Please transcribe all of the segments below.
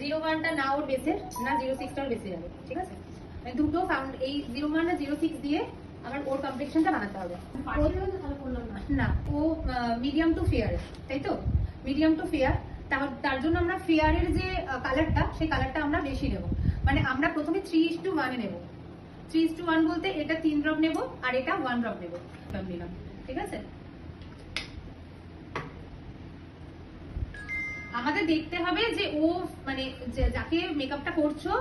01টা না ওর বেসের না 06টা ওর বেসে যাবে, ঠিক আছে? মানে দুটো ফাউন্ড এই 01 না 06 দিয়ে আমার ওর কমপ্লেক্সনটা বানাতে হবে। না, ও মিডিয়াম টু ফেয়ার, তাই তো? মিডিয়াম টু ফেয়ার, তার জন্য আমরা ফেয়ারের যে কালারটা সেই কালারটা আমরা বেশি নেব। মানে আমরা প্রথমে 3:1 নেব। 3:1 বলতে এটা 3 ড্রপ নেব আর এটা 1 ড্রপ নেব, নিলাম, ঠিক আছে? আমাদের দেখতে হবে যে ও মানে যাকে মেকআপটা করছো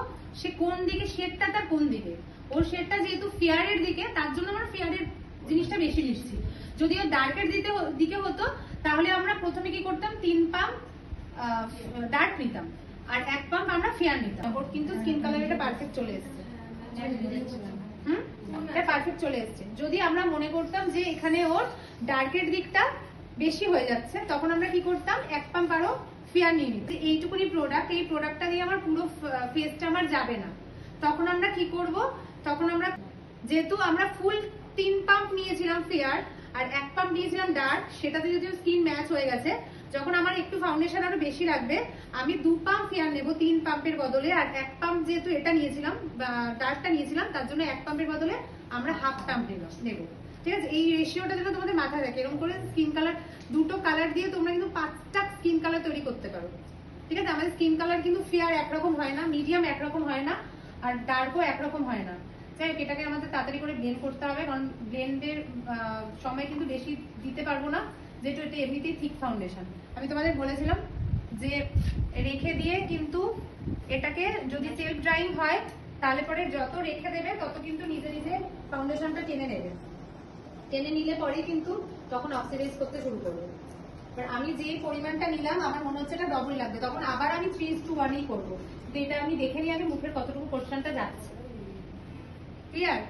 সে কোন দিকে, শেডটা তার কোন দিকে। ওর শেডটা যেহেতু ফেয়ারের দিকে, তার জন্য আমরা ফেয়ারের জিনিসটা বেশি নিচ্ছি। যদি ও ডার্কের দিকে হতো তাহলে আমরা প্রথমে কি করতাম, 3 পাম্প ডার্ক নিতাম আর 1 পাম্প আমরা ফেয়ার নিতাম। ওর কিন্তু স্কিন কালার এটা পারফেক্ট চলে এসেছে। এটা পারফেক্ট চলে এসেছে। যদি আমরা মনে করতাম যে এখানে ওর ডার্কের দিকটা বেশি হয়ে যাচ্ছে, তখন আমরা কি করতাম, 1 পাম্প আরো ফেয়ার নিয়ে নিতাম। এইটুকুনি প্রোডাক্ট, এই প্রোডাক্টটা দিয়ে আমার পুরো ফেসটা আমার যাবে না। তখন আমরা কি করব, তখন আমরা যেহেতু আমরা ফুল 3 পাম্প নিয়েছিলাম ফেয়ার আর 1 পাম্প নিয়েছিলাম ডার্ক, সেটাতে যদি স্কিন ম্যাচ হয়ে গেছে, যখন আমার একটু ফাউন্ডেশন আরো বেশি লাগবে আমি 2 পাম্প ফেয়ার নেব 3 পাম্পের বদলে, আর 1 পাম্প যেহেতু এটা নিয়েছিলাম ডার্কটা নিয়েছিলাম তার জন্য 1 পাম্পের বদলে আমরা হাফ পাম্প নেব, ঠিক আছে? এই রেশিওটা যেন তোমাদের মাথায় থাকে। এরকম করে স্কিন কালার, দুটো কালার দিয়ে তোমরা কিন্তু 5টা স্কিন কালার তৈরি করতে পারো, ঠিক আছে? আমাদের স্কিন কালার কিন্তু ফেয়ার একরকম হয় না, মিডিয়াম একরকম হয় না, আর ডার্কও একরকম হয় না। যাই হোক, এটাকে আমাদের তাড়াতাড়ি করে ব্লেন্ড করতে হবে, কারণ ব্লেন্ডের সময় কিন্তু বেশি দিতে পারবো না, যেহেতু এটা এমনিতেই থিক ফাউন্ডেশন। আমি তোমাদের বলেছিলাম যে রেখে দিয়ে কিন্তু এটাকে যদি সেলফ ড্রাইং হয় তাহলে পরে যত রেখে দেবে তত কিন্তু নিজে নিজে ফাউন্ডেশনটা টেনে নেবে। টেনে নিলে পরেই কিন্তু তখন অক্সিডাইজ করতে শুরু করবে। আমি যে পরিমাণটা নিলাম আমার মনে হচ্ছে এটা ডবল লাগবে, তখন আবার আমি 3:1 করবো। এটা আমি দেখে নিই আগে মুখের কতটুকু পোর্শনটা যাচ্ছে। ক্লিয়ার?